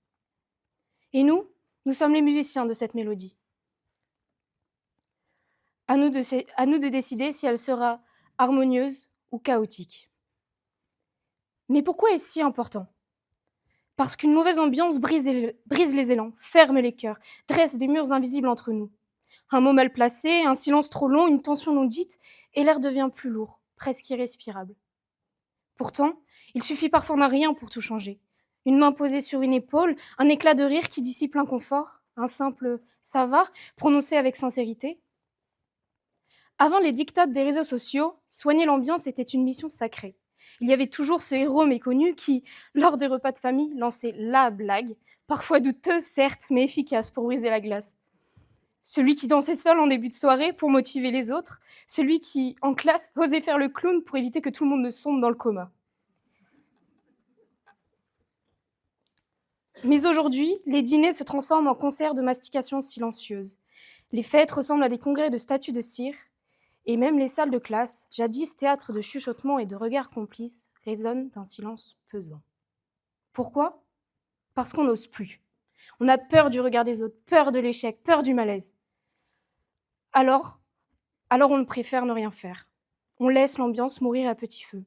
Et nous sommes les musiciens de cette mélodie. À nous de décider si elle sera harmonieuse ou chaotique. Mais pourquoi est-ce si important? Parce qu'une mauvaise ambiance brise les élans, ferme les cœurs, dresse des murs invisibles entre nous. Un mot mal placé, un silence trop long, une tension non dite, et l'air devient plus lourd, presque irrespirable. Pourtant, il suffit parfois d'un rien pour tout changer. Une main posée sur une épaule, un éclat de rire qui dissipe l'inconfort, un simple « ça va » prononcé avec sincérité. Avant les diktats des réseaux sociaux, soigner l'ambiance était une mission sacrée. Il y avait toujours ce héros méconnu qui, lors des repas de famille, lançait la blague, parfois douteuse certes, mais efficace pour briser la glace. Celui qui dansait seul en début de soirée pour motiver les autres, celui qui, en classe, osait faire le clown pour éviter que tout le monde ne sombre dans le coma. Mais aujourd'hui, les dîners se transforment en concerts de mastication silencieuse. Les fêtes ressemblent à des congrès de statues de cire, et même les salles de classe, jadis théâtre de chuchotements et de regards complices, résonnent d'un silence pesant. Pourquoi? Parce qu'on n'ose plus. On a peur du regard des autres, peur de l'échec, peur du malaise. Alors on préfère ne rien faire. On laisse l'ambiance mourir à petit feu.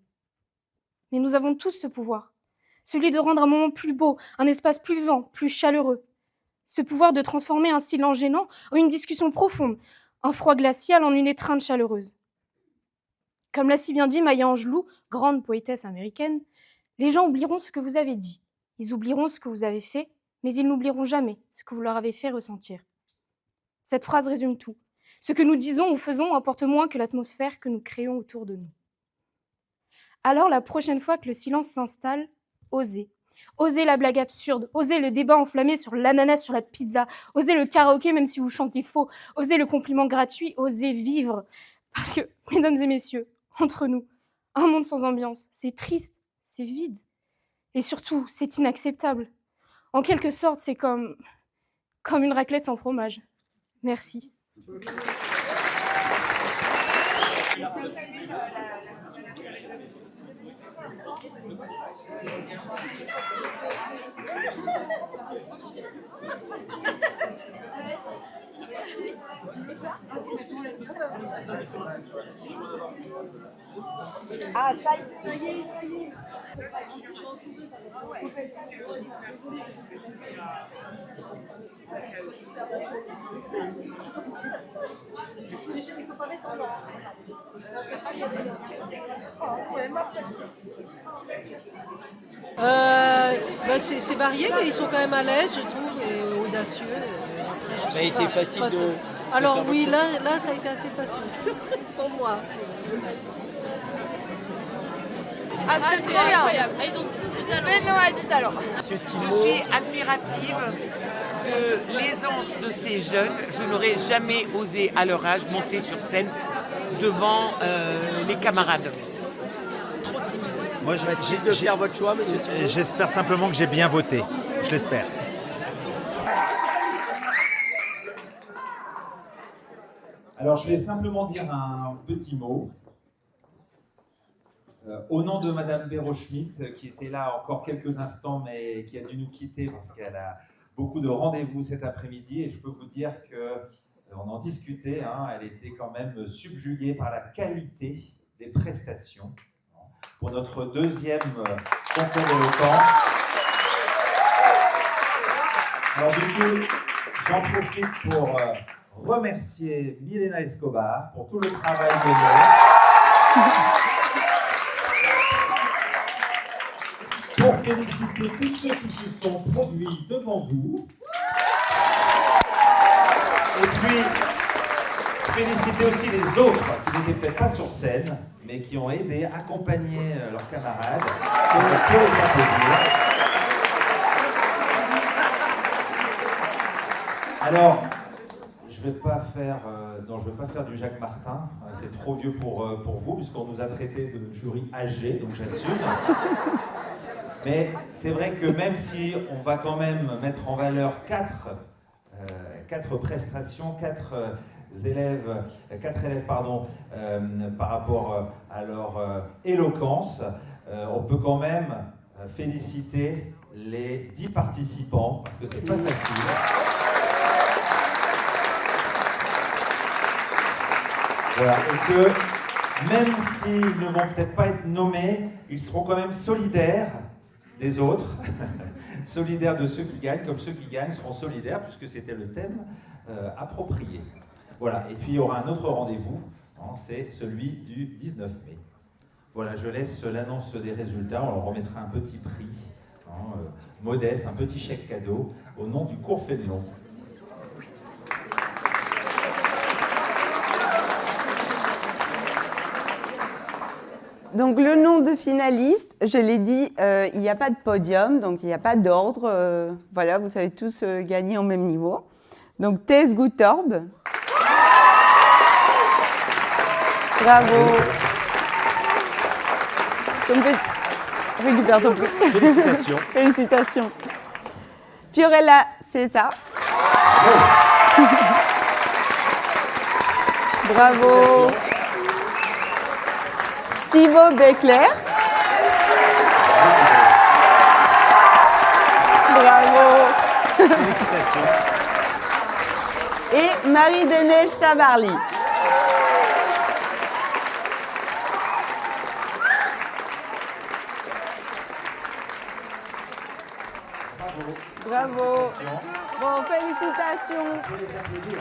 Mais nous avons tous ce pouvoir. celui de rendre un moment plus beau, un espace plus vivant, plus chaleureux. Ce pouvoir de transformer un silence gênant en une discussion profonde, un froid glacial en une étreinte chaleureuse. Comme l'a si bien dit Maya Angelou, grande poétesse américaine, les gens oublieront ce que vous avez dit, ils oublieront ce que vous avez fait, mais ils n'oublieront jamais ce que vous leur avez fait ressentir. Cette phrase résume tout. Ce que nous disons ou faisons importe moins que l'atmosphère que nous créons autour de nous. Alors la prochaine fois que le silence s'installe, osez. Osez la blague absurde, osez le débat enflammé sur l'ananas sur la pizza, osez le karaoké même si vous chantez faux, osez le compliment gratuit, osez vivre. Parce que, mesdames et messieurs, entre nous, un monde sans ambiance, c'est triste, c'est vide. Et surtout, c'est inacceptable. En quelque sorte, c'est comme une raclette sans fromage. Merci. Ah, ça y est. Il faut pas mettre en bas. C'est varié, mais ils sont quand même à l'aise, je trouve, et audacieux. Après, Ça a été facile de... Alors oui, là, ça a été assez facile pour moi. Ah, c'est trop bien. Ils ont tous du talent. Benoît a du talent. Je suis admirative de l'aisance de ces jeunes. Je n'aurais jamais osé, à leur âge, monter sur scène devant les camarades. Trop timide. Moi, Facile de faire votre choix, monsieur Thibault. j'espère simplement que j'ai bien voté. Je l'espère. Alors, je vais simplement dire un petit mot. Au nom de Madame Béraud-Schmitt, qui était là encore quelques instants, mais qui a dû nous quitter parce qu'elle a beaucoup de rendez-vous cet après-midi, et je peux vous dire qu'on en discutait, hein, elle était quand même subjuguée par la qualité des prestations pour notre deuxième concours d'éloquence. Alors du coup, j'en profite pour remercier Milena Escobar pour tout le travail de pour féliciter tous ceux qui se sont produits devant vous. Et puis, féliciter aussi les autres qui n'étaient peut-être pas sur scène, mais qui ont aidé, accompagné leurs camarades pour les applaudir. Alors, je ne vais pas faire du Jacques Martin, c'est trop vieux pour vous, puisqu'on nous a traité de jury âgé, donc j'assume. Mais c'est vrai que même si on va quand même mettre en valeur quatre prestations, quatre élèves par rapport à leur éloquence, on peut quand même féliciter les 10 participants, parce que c'est pas facile. Voilà, et que même s'ils ne vont peut-être pas être nommés, ils seront quand même solidaires des autres, solidaires de ceux qui gagnent, comme ceux qui gagnent seront solidaires, puisque c'était le thème approprié. Voilà, et puis il y aura un autre rendez-vous, hein, c'est celui du 19 mai. Voilà, je laisse l'annonce des résultats, on leur remettra un petit prix, hein, modeste, un petit chèque cadeau, au nom du cours Fénelon. Donc le nom de finaliste, je l'ai dit, il n'y a pas de podium, donc il n'y a pas d'ordre. Voilà, vous savez tous gagner au même niveau. Donc Thijs Goutorb. Bravo. Récupère ton prix. Félicitations. Félicitations. Fiorella César. Bravo. Thibaut Beckler. Bravo. Félicitations. Et Marie-Deneige Tabarly. Bravo. Bravo. Félicitations. Bon, félicitations. Faut les faire plaisir.